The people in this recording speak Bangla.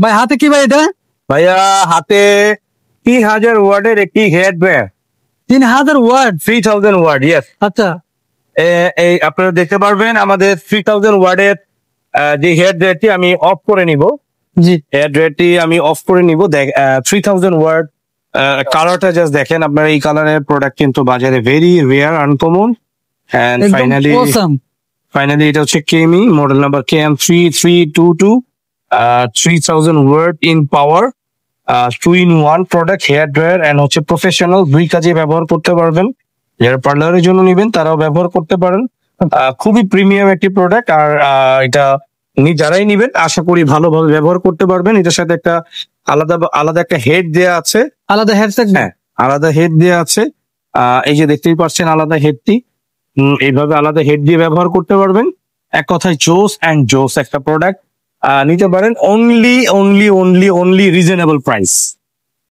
ভাই হাতে কি ভাই এটা? ভাইয়া হাতে 3000 ওয়াটের একটি head dryer. 3000 watt? 3000 watt, yes. আচ্ছা, এই আপনারা দেখতে পারবেন আমাদের 3000 ওয়াটের যে হেড ড্রায়ারটি আমি অফ করে নিব। জি। হেড ড্রায়ারটি আমি অফ করে নিব। 3000 ওয়াট কালারটা জাস্ট দেখেন। আপনার এই কালারের প্রোডাক্ট কিন্তু বাজারে very rare, uncommon. And finally এটা হচ্ছে Kemei, model number KM3322, 3000 watt in power, 2-in-1 product hair dryer and হচ্ছে প্রফেশনাল, 2 কাজে ব্যবহার করতে পারবেন। যারা পার্লারের জন্য নেবেন তারাও ব্যবহার করতে পারেন। খুবই প্রিমিয়াম একটি প্রোডাক্ট। আর এটা যারাই নেবেন আশা করি ভালোভাবে ব্যবহার করতে পারবেন। এটার সাথে একটা আলাদা একটা হেড দেয়া আছে। আলাদা হেডসেট? হ্যাঁ, আলাদা হেড দেয়া আছে। এই যে দেখতেই পাচ্ছেন আলাদা হেডটি, এইভাবে আলাদা হেড দিয়ে ব্যবহার করতে পারবেন। এক কথায় জোস একটা প্রোডাক্ট। নিতে পারেন অনলি রিজনেবল প্রাইস।